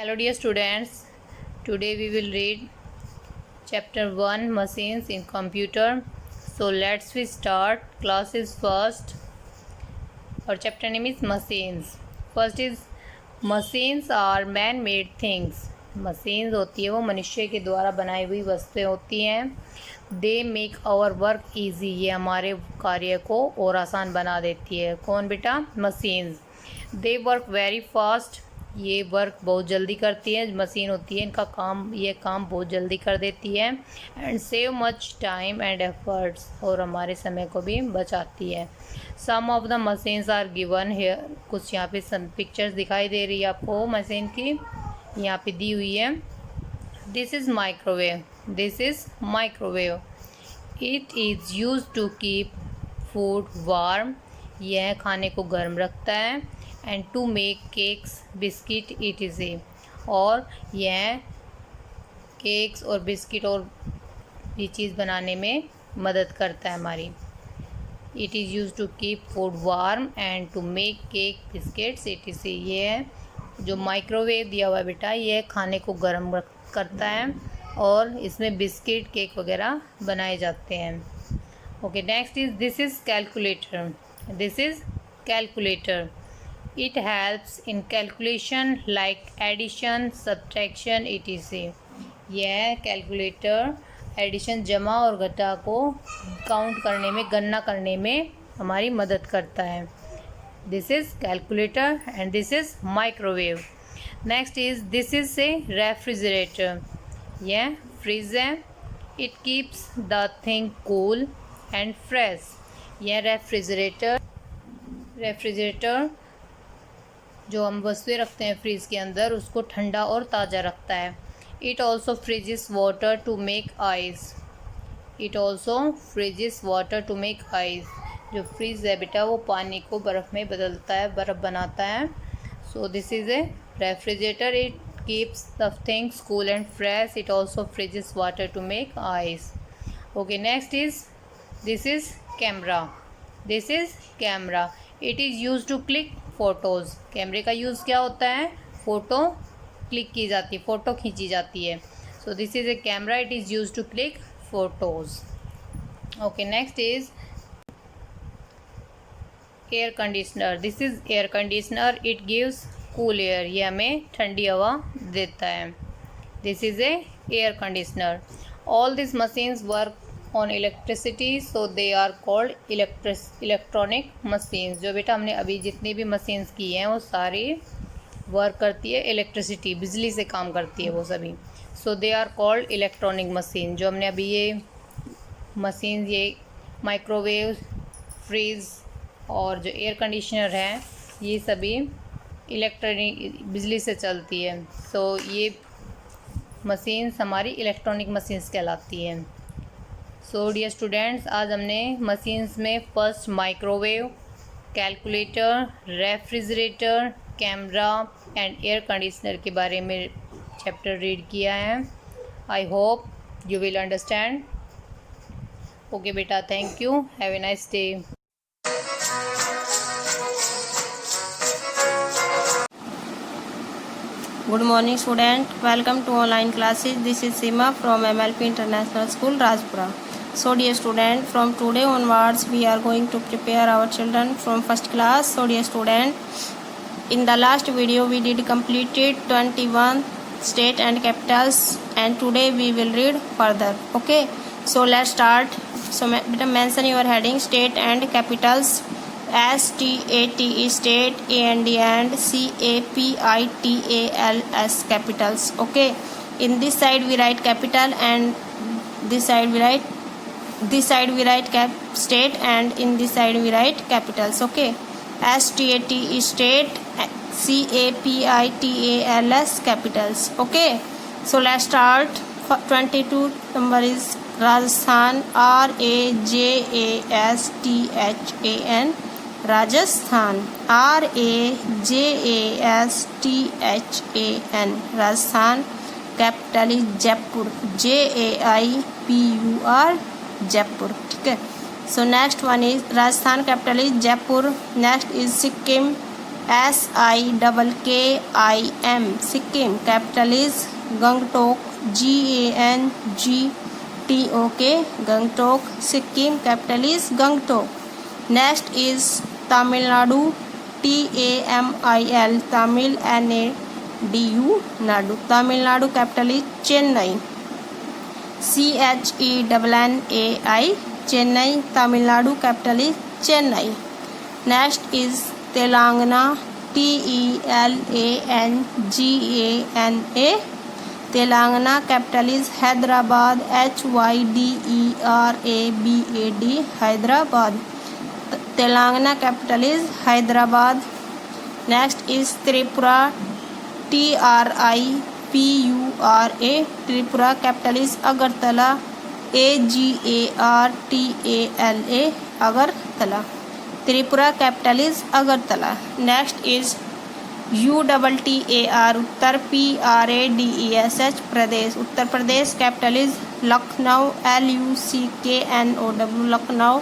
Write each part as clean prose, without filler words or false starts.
Hello dear students, today we will read chapter 1 machines in computer. So let's we start. Class is first. Our chapter name is machines. First is machines are man made things. Machines होती है वो मनुष्य के द्वारा बनाई हुई वस्तुएं होती हैं. They make our work easy, ये हमारे कार्य को और आसान बना देती है. कौन बेटा? Machines. They work very fast, ये वर्क बहुत जल्दी करती है. मशीन होती है इनका काम, ये काम बहुत जल्दी कर देती है. And save much time and efforts, और हमारे समय को भी बचाती है. Some of the machines are given here, कुछ यहाँ पे पिक्चर्स दिखाई दे रही है आपको मशीन की, यहाँ पे दी हुई है. This is microwave, this is microwave. It is use to keep food warm, यह खाने को गर्म रखता है. And to make cakes biscuit etc, और यह केक्स और बिस्किट और ये चीज़ बनाने में मदद करता है हमारी. It is use to keep food warm and to make cake biscuits etc. ये है जो माइक्रोवेव दिया हुआ है बेटा, ये खाने को गर्म करता है और इसमें बिस्किट केक वगैरह बनाए जाते हैं. Okay, next is this is calculator. This is calculator. It helps in calculation like addition, subtraction etc. यह कैलकुलेटर एडिशन, जमा और घटा को काउंट करने में, गणना करने में हमारी मदद करता है. This is calculator and this is microwave. Next is this is a refrigerator. यह फ्रिज है. It keeps the thing cool and fresh. यह रेफ्रिजरेटर जो हम वस्तुएं रखते हैं फ्रीज के अंदर, उसको ठंडा और ताज़ा रखता है. It also freezes water to make ice. It also freezes water to make ice. जो फ्रीज है बेटा वो पानी को बर्फ़ में बदलता है, बर्फ़ बनाता है. So this is a refrigerator. It keeps the things cool and fresh. It also freezes water to make ice. Okay, next is this is camera. This is camera. It is use to click photos. कैमरे का use क्या होता है? Photo click की जाती है, photo खींची जाती है. So this is a camera. It is use to click photos. Okay, next is air conditioner. This is air conditioner. It gives cool air, ये हमें ठंडी हवा देता है. This is a air conditioner. All this machines work on electricity, so they are called electronic machines. जो बेटा हमने अभी जितनी भी मशीन्स की हैं वो सारी वर्क करती है इलेक्ट्रिसिटी, बिजली से काम करती है वो सभी. So they are called electronic machine. जो हमने अभी ये मशीन, ये माइक्रोवेव, फ्रिज और जो एयर कंडीशनर है, ये सभी इलेक्ट्रॉनिक बिजली से चलती है. सो ये मशीन्स हमारी इलेक्ट्रॉनिक मशीन्स कहलाती हैं. सो डियर स्टूडेंट्स, आज हमने मशीन्स में first microwave, calculator, refrigerator, camera and air conditioner के बारे में चैप्टर रीड किया है. I hope you will understand. Okay बेटा, thank you. Have a nice day. Good morning student, welcome to online classes. This is Seema from MLP International School, Rajpura. So dear student, from today onwards we are going to prepare our children from first class. So dear student, in the last video we did completed 21 state and capitals, and today we will read further. Okay, so let's start. So mention your heading: state and capitals. STAT state, and CAPITALS capitals. Okay, in this side we write capital, and this side we write state, and in this side we write capitals. Okay, STAT state, CAPITALS capitals. Okay, so let's start. 22 number is Rajasthan. RAJASTHAN, Rajasthan. RAJASTHAN, Rajasthan. Capital is Jaipur. JAIPUR, Jaipur. ठीक है. So next one is Rajasthan capital is Jaipur. Next is Sikkim. SIKKIM Sikkim, capital is Gangtok, GANGTOK Gangtok, Sikkim, capital is Gangtok. Next is Tamil Nadu, TAMIL Tamil, NADU Nadu, Tamil Nadu, capital is Chennai, CHENNAI Chennai, Tamil Nadu, capital is Chennai. Next is Telangana, TELANGANA Telangana, capital is Hyderabad, HYDERABAD Hyderabad, Telangana, capital is Hyderabad. Next is Tripura, TRIPURA Tripura, capital is Agartala, AGARTALA Agartala, Tripura, capital is Agartala. Next is UTTAR Uttar, PRADESH Pradesh, Uttar Pradesh, capital is Lucknow, LUCKNOW Lucknow.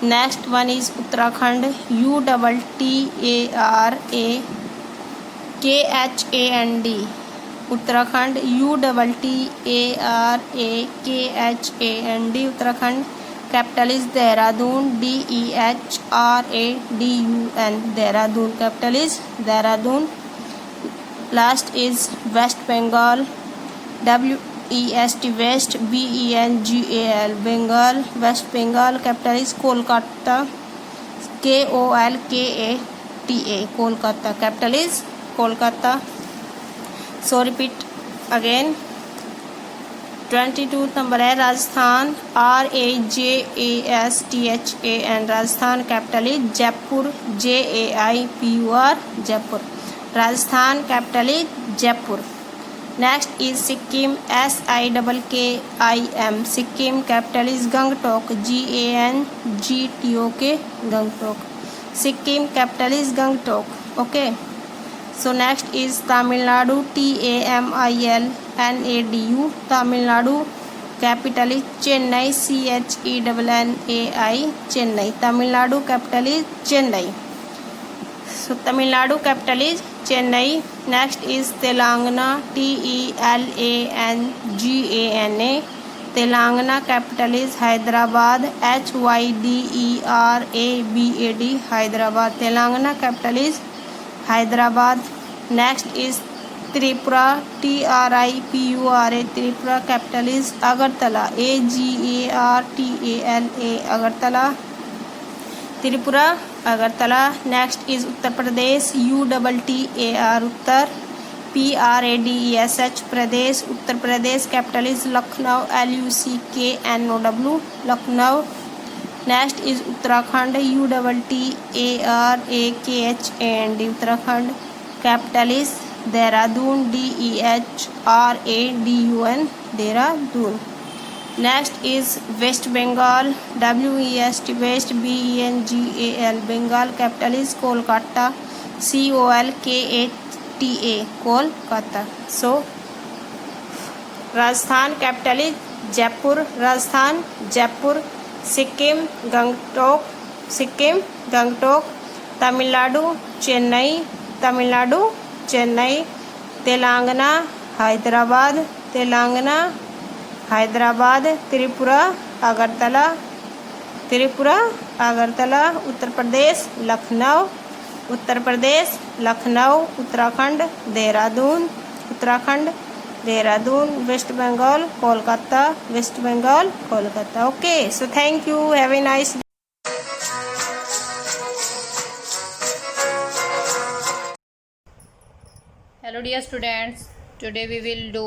Next one is Uttarakhand, UTTARAKHAND Uttarakhand, UTTARAKHAND Uttarakhand, capital is Dehradun, DEHRADUN Dehradun, capital is Dehradun. Last is waste Bengal, WEST waste, BENGAL Bengal, west Bengal, capital is Kolkata, KOLKATA Kolkata, capital is Kolkata. So repeat again. 22 number है Rajasthan, RAJASTHAN Rajasthan, capital is Jaipur, JAIPUR Jaipur, Rajasthan, capital is Jaipur. Next is Sikkim, SIKKIM Sikkim, capital is Gangtok, GANGTOK Gangtok, Sikkim, capital is Gangtok. Okay. So next is Tamil Nadu, TAMILNADU Tamil Nadu, capital is Chennai, CHENNAI Chennai, Tamil Nadu, capital is Chennai. So Tamil Nadu, capital is Chennai. Next is Telangana, TELANGANA Telangana, capital is Hyderabad, HYDERABAD Hyderabad, Telangana, capital is Hyderabad. Next is Tripura, TRIPURA Tripura, capital is Agartala, AGARTALA Agartala, Tripura, Agartala. Next is Uttar Pradesh, UTTAR Uttar, PRADESH Pradesh, Uttar Pradesh, capital is Lucknow, LUCKNOW Lucknow. Next is Uttarakhand, UTTARAKHAND Uttarakhand, capital is Dehradun, DEHRADUN Dehradun. Next is waste Bengal, WEST waste, BENGAL Bengal, capital is Kolkata, COLKATA Kolkata. So Rajasthan, capital is Jaipur, Rajasthan, Jaipur. Sikkim, Gangtok, Sikkim, Gangtok. Tamil Nadu, Chennai, Tamil Nadu, Chennai. Telangana, Hyderabad, Telangana, Hyderabad. Tripura, Agartala, Tripura, Agartala. Uttar Pradesh, Lucknow, Uttar Pradesh, Lucknow. Uttarakhand, Dehradun, Uttarakhand, Dehradun. West Bengal, Kolkata, West Bengal, Kolkata. Okay, so thank you, have a nice. Hello dear students, today we will do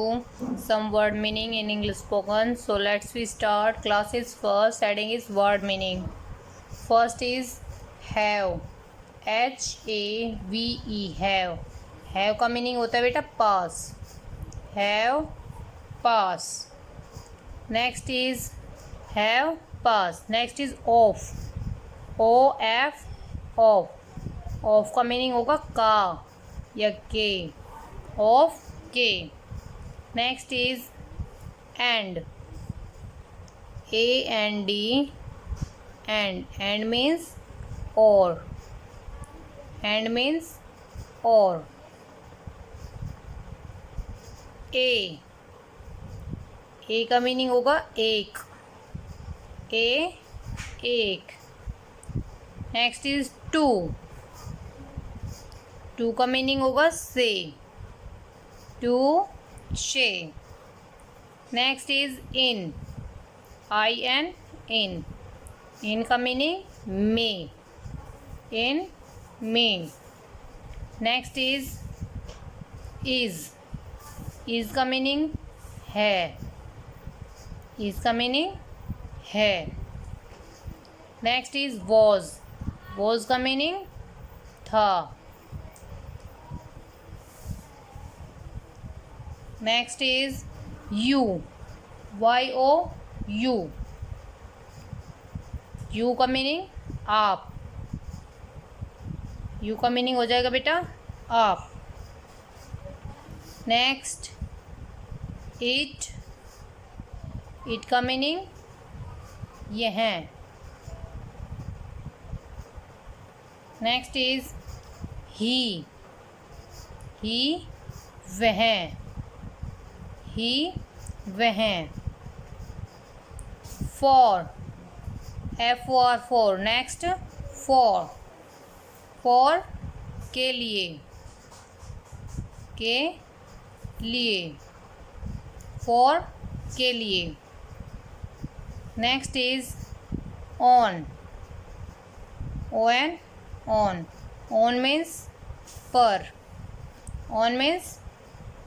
some word meaning in English spoken. So let's we start. Classes first heading is word meaning. First is have, HAVE have. Have का meaning होता है बेटा पास, have pass. Next is have pass. Next is off, OF off. Off का meaning होगा का या के, of K. Next is and, AND and means or, and means और. ए का मीनिंग होगा एक. एक. Next is to. टू का मीनिंग होगा से. टू शे. Next is in. IN in. In का मीनिंग में. इन में. नेक्स्ट इज इज का मीनिंग है. इज का मीनिंग है. नेक्स्ट इज वॉज का मीनिंग था. Next is you. YOU. You का मीनिंग आप. यू का मीनिंग हो जाएगा बेटा आप. नेक्स्ट इट का मीनिंग ये हैं. नेक्स्ट इज ही वह. वह. फॉर. FOR. नेक्स्ट फॉर के लिए. फॉर के लिए. Next is on. On means पर.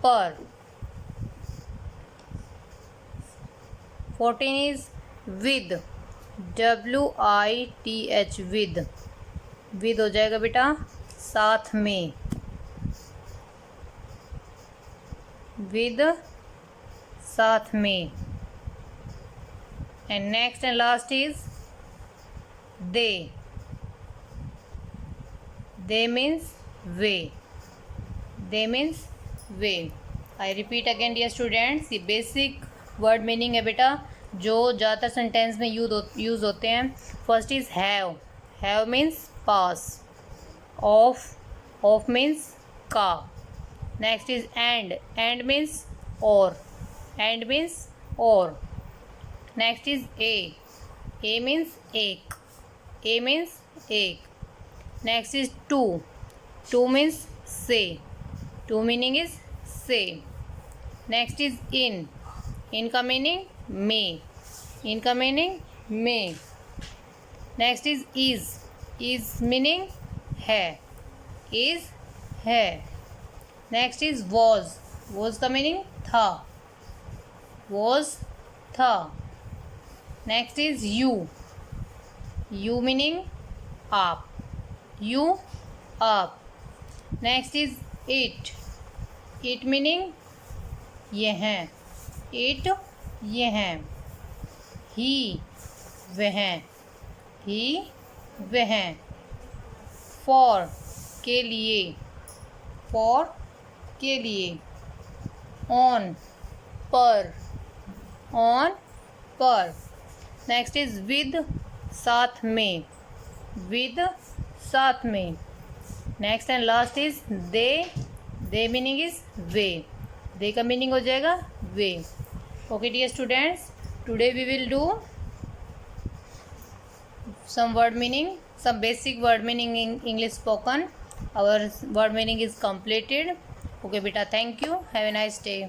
पर. 14 is with. WITH with हो जाएगा बेटा साथ में. with साथ में. And next and last is they. They means way. I repeat again dear students, ये बेसिक वर्ड मीनिंग है बेटा जो ज़्यादातर सेंटेंस में यूज़ होते हैं. First is have means pass. Of means का. नेक्स्ट इज एंड मीन्स और. नेक्स्ट इज ए मीन्स एक. नेक्स्ट इज टू मीन्स से. टू मीनिंग इज से. नेक्स्ट इज इन का मीनिंग में. नेक्स्ट इज मीनिंग है. नेक्स्ट इज वॉज का meaning था. नेक्स्ट इज यू मीनिंग आप. नेक्स्ट इज इट मीनिंग ये हैं. ये हैं. ही वह. फॉर के लिए. ऑन पर. नेक्स्ट इज विद साथ में. Next and last is they meaning is way. They का मीनिंग हो जाएगा वे. Okay dear students, today we will do some basic word meaning in English spoken. Our word meaning is completed. Okay beta, thank you. Have a nice day.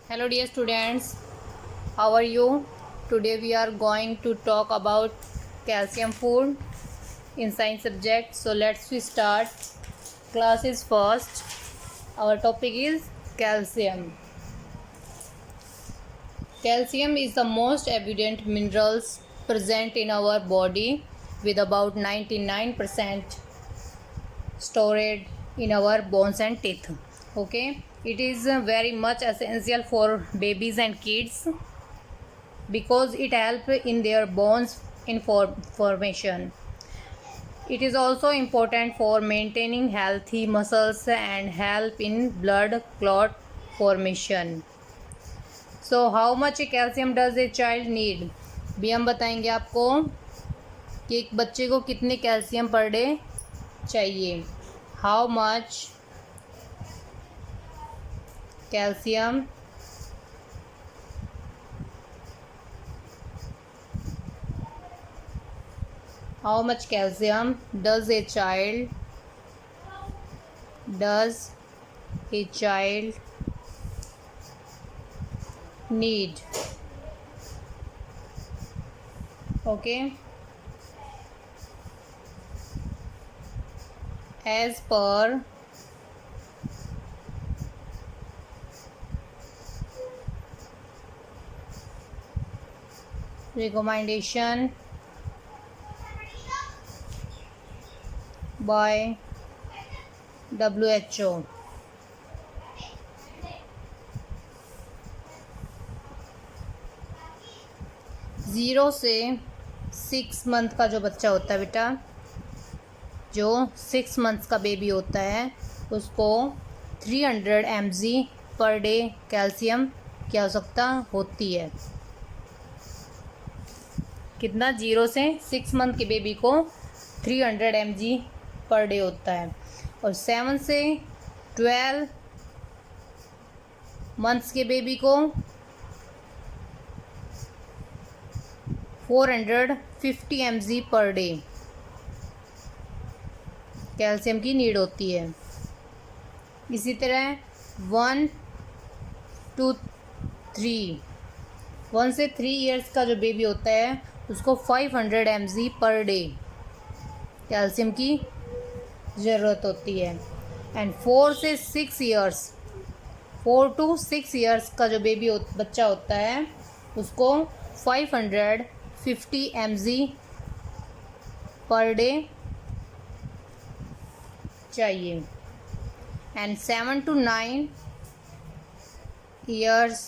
Hello dear students, how are you? Today we are going to talk about calcium food in science subject. So let's start. Class is first. Our topic is calcium. Calcium is the most abundant minerals present in our body, with about 99% stored in our bones and teeth. Okay, it is very much essential for babies and kids because it helps in their bones in formation. It is also important for maintaining healthy muscles and help in blood clot formation. So how much calcium does a child need? भी हम बताएंगे आपको. कि एक बच्चे को कितने calcium per day चाहिए। How much calcium does a child need? Okay, as per recommendation by WHO. Zero से 6 मंथ का जो बच्चा होता है बेटा, जो 6 मंथ्स का बेबी होता है, उसको 300 mg पर डे कैल्शियम की आवश्यकता होती है। कितना? 0 से 6 मंथ के बेबी को 300 mg पर डे होता है, और 7 से 12 मंथ्स के बेबी को 450 mg पर डे कैल्शियम की नीड होती है। इसी तरह 1 से 3 ईयर्स का जो बेबी होता है, उसको 500 mg पर डे कैल्शियम की ज़रूरत होती है। एंड 4 से 6 ईयर्स, 4 to 6 ईयर्स का जो बेबी बच्चा होता है, उसको 550 mg पर डे चाहिए। एंड 7 to 9 ईयर्स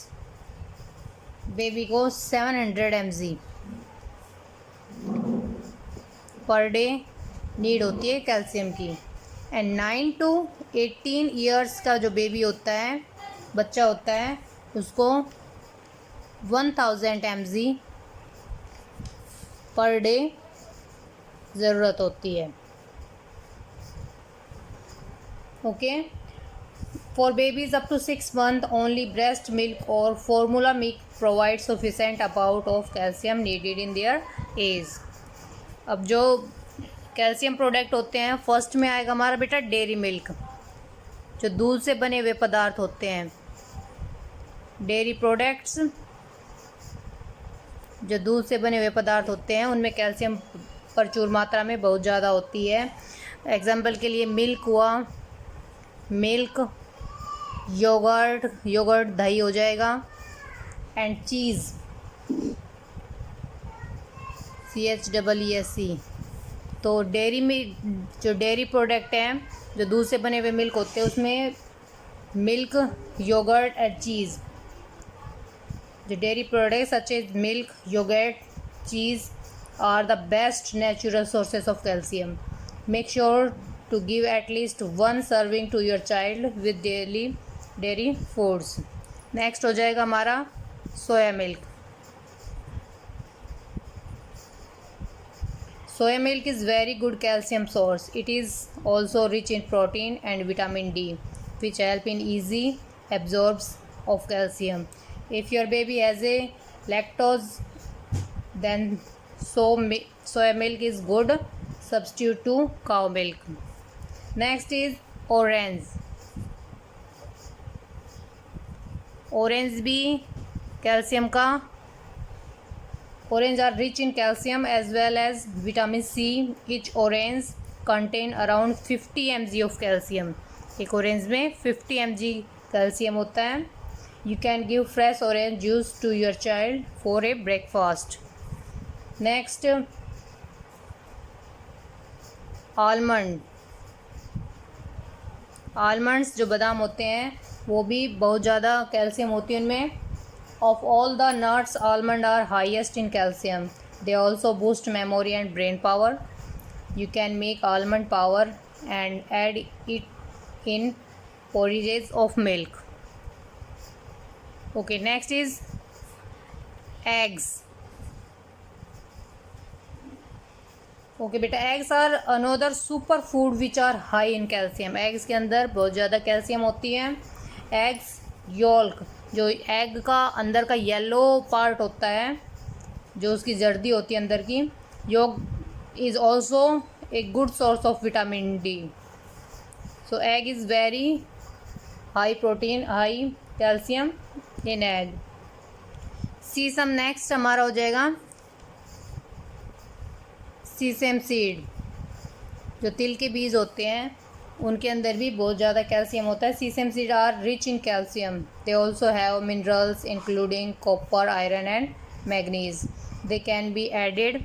बेबी को 700 mg पर डे नीड होती है कैल्शियम की। एंड 9 to 18 ईयर्स का जो बेबी होता है, बच्चा होता है, उसको 1000 mg पर डे ज़रूरत होती है। Okay, for babies up to 6 month only breast milk और formula milk provide sufficient amount of calcium needed in their age. अब जो कैल्शियम प्रोडक्ट होते हैं, फर्स्ट में आएगा हमारा बेटा डेयरी मिल्क, जो दूध से बने हुए पदार्थ होते हैं। डेयरी प्रोडक्ट्स जो दूध से बने हुए पदार्थ होते हैं, उनमें कैल्शियम प्रचुर मात्रा में बहुत ज़्यादा होती है। एग्जाम्पल के लिए मिल्क हुआ, मिल्क, योगर्ट दही हो जाएगा, एंड चीज़, CHEESE। तो डेयरी में जो डेयरी प्रोडक्ट हैं, जो दूध से बने हुए मिल्क होते हैं, उसमें milk, yogurt and cheese, the dairy products such as milk, yogurt, cheese are the best natural sources of calcium. Make sure to give at least 1 serving to your child with daily dairy foods. Next हो जाएगा हमारा soya milk. Soya milk is very good calcium source. It is also rich in protein and vitamin D, which help in easy absorption of calcium. If your baby has a lactose, then soya milk is good substitute to cow milk. Next is orange. Orange भी calcium का, orange are rich in calcium as well as vitamin C. Each orange contain around 50 mg of calcium. एक orange में 50 mg calcium होता है। You can give fresh orange juice to your child for a breakfast. Next, almond. Almonds जो बादाम होते हैं, वो भी बहुत ज़्यादा कैल्शियम होती है उनमें। Of all the nuts, almond are highest in calcium. They also boost memory and brain power. You can make almond power and add it in porridges of milk. Okay, next is eggs. Okay बेटा, eggs are another super food which are high in calcium. Eggs के अंदर बहुत ज़्यादा calcium होती है। Eggs yolk, जो egg का अंदर का येलो पार्ट होता है, जो उसकी जर्दी होती है अंदर की, योग is also a good source of vitamin D. So egg is very high protein, high calcium in egg. Sesame next हमारा हो जाएगा सीसम सीड। जो तिल के बीज होते हैं उनके अंदर भी बहुत ज़्यादा कैल्शियम होता है। Sesame seed are rich in calcium. They also have minerals including copper, iron and manganese. They can be added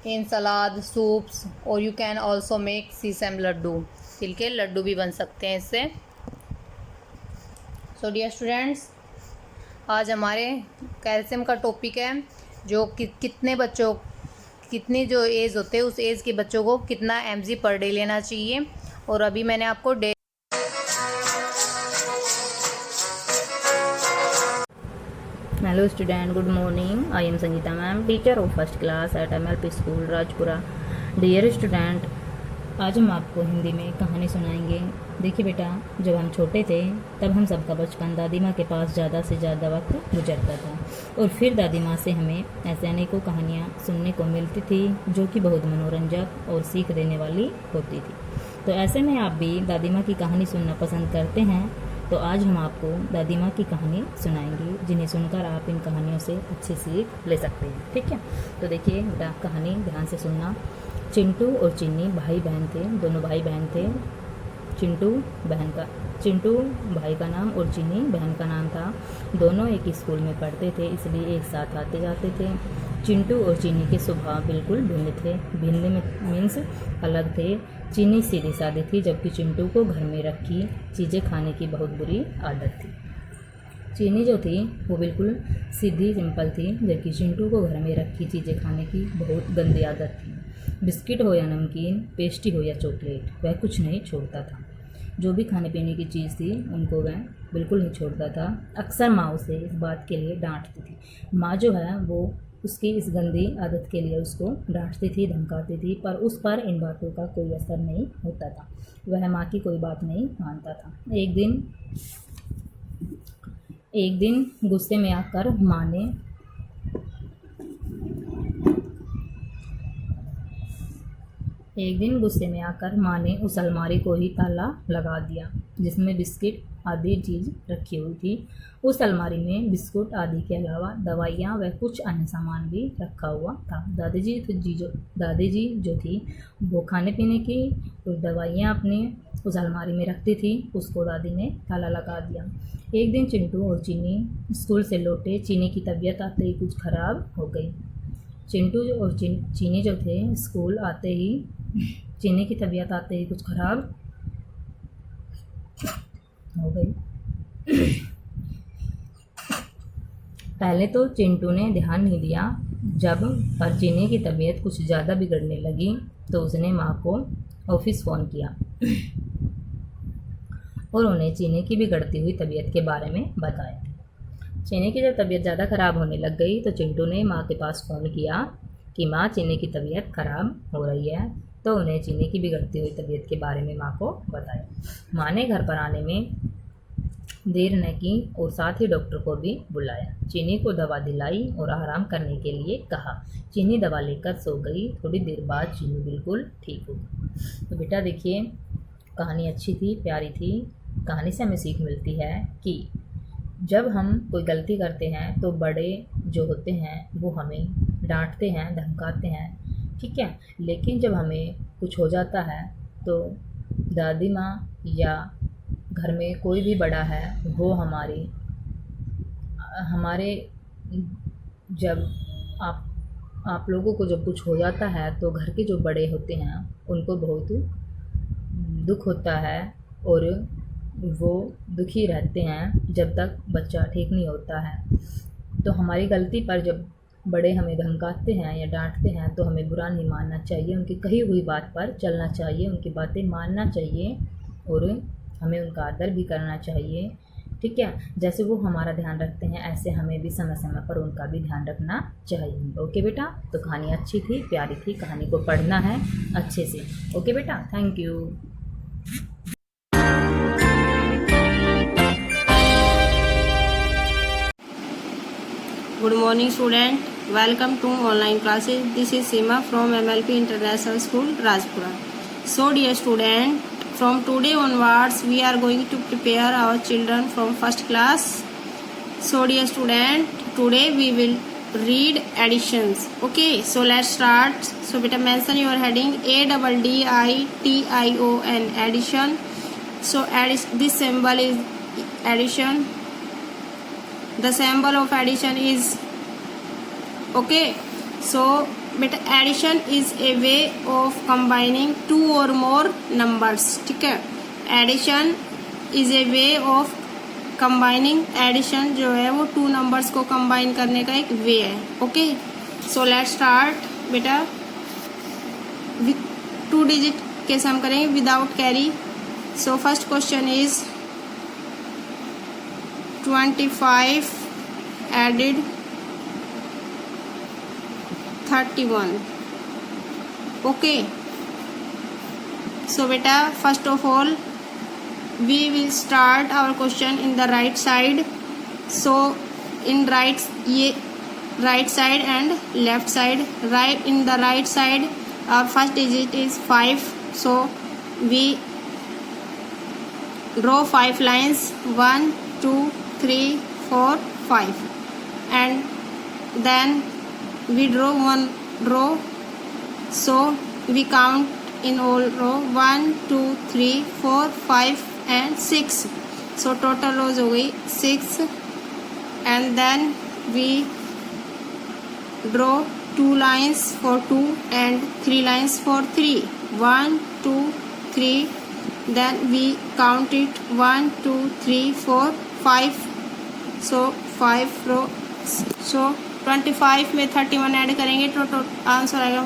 in salad, soups, और you can also make sesame laddu. तिल के लड्डू भी बन सकते हैं इससे। सो डियर स्टूडेंट्स, आज हमारे कैल्शियम का टॉपिक है, जो कितने बच्चों, कितनी जो एज होते हैं उस एज के बच्चों को कितना mg पर डे लेना चाहिए। और अभी मैंने आपको day Hello student, good morning. I am Sangeeta ma'am, teacher of first class at MLP school Rajpura. Dear student, आज हम आपको हिंदी में कहानी सुनाएंगे। देखिए बेटा, जब हम छोटे थे तब हम सबका बचपन दादी माँ के पास ज़्यादा से ज़्यादा वक्त गुजरता था, और फिर दादी माँ से हमें ऐसे अनेकों कहानियाँ सुनने को मिलती थी जो कि बहुत मनोरंजक और सीख देने वाली होती थी। तो ऐसे में आप भी दादी माँ की कहानी सुनना पसंद करते हैं, तो आज हम आपको दादी माँ की कहानी सुनाएंगे, जिन्हें सुनकर आप इन कहानियों से अच्छी सीख ले सकते हैं। ठीक है, तो देखिए बेटा, कहानी ध्यान से सुनना। चिंटू और चिन्नी भाई बहन थे, दोनों भाई बहन थे। चिंटू भाई का नाम और चिन्नी बहन का नाम था। दोनों एक ही स्कूल में पढ़ते थे, इसलिए एक साथ आते जाते थे। चिंटू और चिन्नी के स्वभाव बिल्कुल भिन्न थे। भिन्न मीन्स अलग थे। चिन्नी सीधी सादी थी, जबकि चिंटू को घर में रखी चीज़ें खाने की बहुत बुरी आदत थी। चिन्नी जो थी वो बिल्कुल सीधी सिंपल थी, जबकि चिंटू को घर में रखी चीज़ें खाने की बहुत गंदी आदत थी। बिस्किट हो या नमकीन, पेस्ट्री हो या चॉकलेट, वह कुछ नहीं छोड़ता था। जो भी खाने पीने की चीज़ थी उनको वह बिल्कुल नहीं छोड़ता था। अक्सर माँ उसे इस बात के लिए डांटती थी। माँ जो है वो उसकी इस गंदी आदत के लिए उसको डांटती थी, धमकाती थी, पर उस पर इन बातों का कोई असर नहीं होता था। वह माँ की कोई बात नहीं मानता था। एक दिन गुस्से में आकर माँ ने उस अलमारी को ही ताला लगा दिया जिसमें बिस्किट आदि चीज़ रखी हुई थी। उस अलमारी में बिस्कुट आदि के अलावा दवाइयाँ व कुछ अन्य सामान भी रखा हुआ था। दादी जी जो थी वो खाने पीने की कुछ दवाइयाँ अपने उस अलमारी में रखती थी। उसको दादी ने ताला लगा दिया। एक दिन चिंटू और चीनी स्कूल से लौटे। चीनी की तबीयत आते ही कुछ खराब हो गई। चिंटू और चीनी जो थे स्कूल आते ही चीनी की तबीयत आते ही कुछ खराब हो गई। पहले तो चिंटू ने ध्यान नहीं दिया, जब पर चीनी की तबीयत कुछ ज़्यादा बिगड़ने लगी तो उसने माँ को ऑफिस फ़ोन किया और उन्हें चीनी की बिगड़ती हुई तबीयत के बारे में बताया। चीनी की जब तबीयत ज़्यादा ख़राब होने लग गई तो चिंटू ने माँ के पास फ़ोन किया कि माँ, चीनी की तबीयत ख़राब हो रही है। तो उन्हें चीनी की बिगड़ती हुई तबीयत के बारे में माँ को बताया। माँ ने घर पर आने में देर न की और साथ ही डॉक्टर को भी बुलाया। चीनी को दवा दिलाई और आराम करने के लिए कहा। चीनी दवा लेकर सो गई। थोड़ी देर बाद चीनी बिल्कुल ठीक हो गई। तो बेटा देखिए, कहानी अच्छी थी, प्यारी थी। कहानी से हमें सीख मिलती है कि जब हम कोई गलती करते हैं तो बड़े जो होते हैं वो हमें डांटते हैं, धमकाते हैं, ठीक है। लेकिन जब हमें कुछ हो जाता है तो दादी माँ या घर में कोई भी बड़ा है वो हमारे जब आप लोगों को जब कुछ हो जाता है तो घर के जो बड़े होते हैं उनको बहुत दुख होता है और वो दुखी रहते हैं जब तक बच्चा ठीक नहीं होता है। तो हमारी गलती पर जब बड़े हमें धमकाते हैं या डांटते हैं तो हमें बुरा नहीं मानना चाहिए, उनकी कही हुई बात पर चलना चाहिए, उनकी बातें मानना चाहिए और हमें उनका आदर भी करना चाहिए, ठीक है। जैसे वो हमारा ध्यान रखते हैं ऐसे हमें भी समय समय पर उनका भी ध्यान रखना चाहिए। ओके बेटा, तो कहानी अच्छी थी, प्यारी थी, कहानी को पढ़ना है अच्छे से। ओके बेटा, thank you. Good morning student, welcome to online classes. This is Seema from MLP International School, Rajpura. So dear student, from today onwards we are going to prepare our children from first class. So dear student, today we will read additions. Okay, so let's start. So beta mention your heading ADDITION, addition. So this symbol is addition. The symbol of addition is, okay, so beta addition is a way of combining two or more numbers. ठीक है, addition is a way of combining, addition जो है वो two numbers को combine करने का एक way है. Okay, so let's start बेटा. with 2 digit कैसे हम करेंगे without carry. So first question is 25 added 31. Okay, so beta first of all we will start our question in the right side. So in right side and left side. Right, in the right side our first digit is 5, so we draw 5 lines, 1 2 3 4 5, and then we draw one row, so we count in all row 1 2 3 4 5 and 6, so total rows हो गई 6, and then we draw 2 lines for 2 and 3 lines for 3, 1 2 3, then we count it 1 2 3 4 5, so 5 row. So 25 में 31 add करेंगे तो answer आएगा,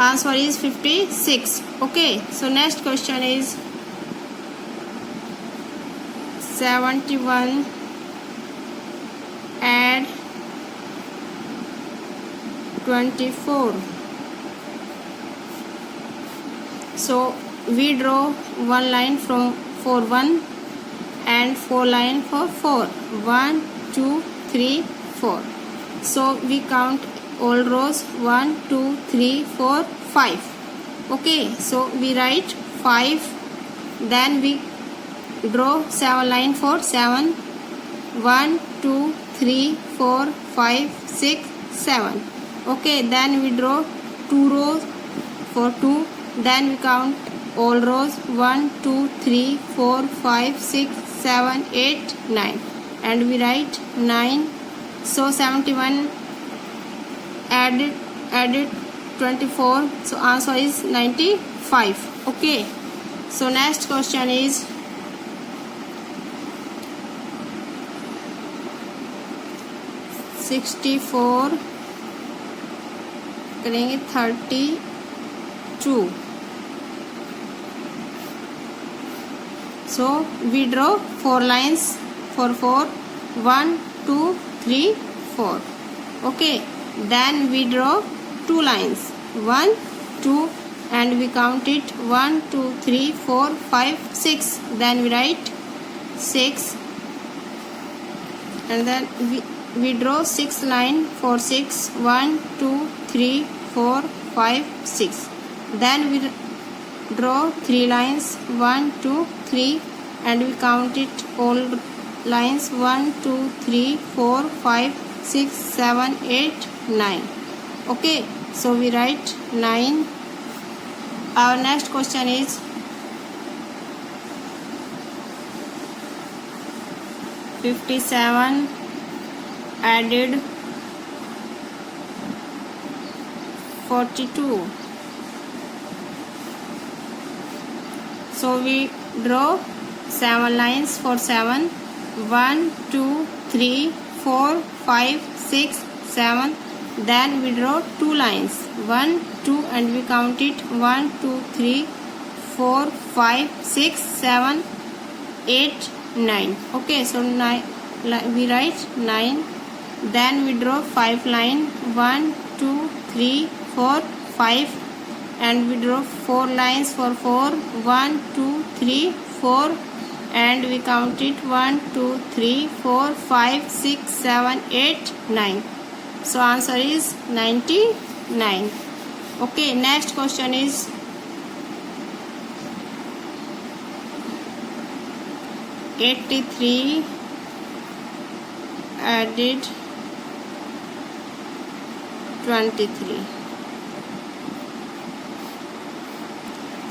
answer is 56. Okay, so next question is 71 add 24. So we draw 1 line from for 1 and 4 line for 4, 1 2 3 4. So we count all rows 1 2 3 4 5. Okay, so we write 5, then we draw 7 line for 7, 1 2 3 4 5 6 7. Okay, then we draw 2 rows for 2, then we count all rows 1 2 3 4 5 6 7 8 9, and we write 9. So 71 added 24, so answer is 95. Okay, so next question is 64 करेंगे 32. So we draw 4 lines for 4, 1 2 3 4. Okay, then we draw 2 lines, 1 2, and we count it 1 2 3 4 5 6, then we write 6, and then we draw 6 line for 6, 1 2 3 4 5 6, then we draw 3 lines, 1 2 3, and we count it all lines 1 2 3 4 5 6 7 8 9. Okay, so we write 9. Our next question is 57 added 42. So we draw 7 lines for 7, 1 2 3 4 5 6 7, then we draw 2 lines, 1 2, and we count it 1 2 3 4 5 6 7 8 9. Okay, so 9 we write 9. Then we draw 5 line 1 2 3 4 5, and we draw 4 lines for 4 1 2 3 4, and we count it 1 2 3 4 5 6 7 8 9. So answer is 99. Okay, next question is 83 added 23.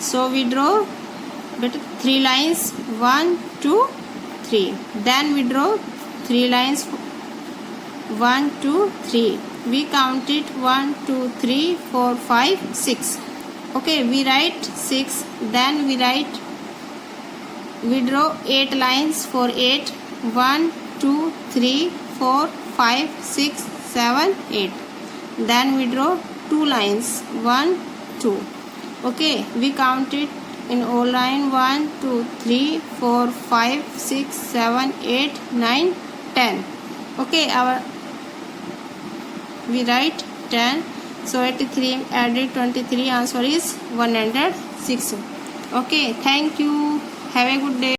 So we draw 3 lines 1 2 3. Then we draw 3 lines 1 2 3. We count it 1 2 3 4 5 6. Okay, we write 6. Then we draw 8 lines for 8 1 2 3 4 5 6 7 8. Then we draw 2 lines 1 2. Okay, we count it in all line 1 2 3 4 5 6 7 8 9 10. Okay, we write 10. So 83 added 23, answer is 106. Okay, thank you. Have a good day.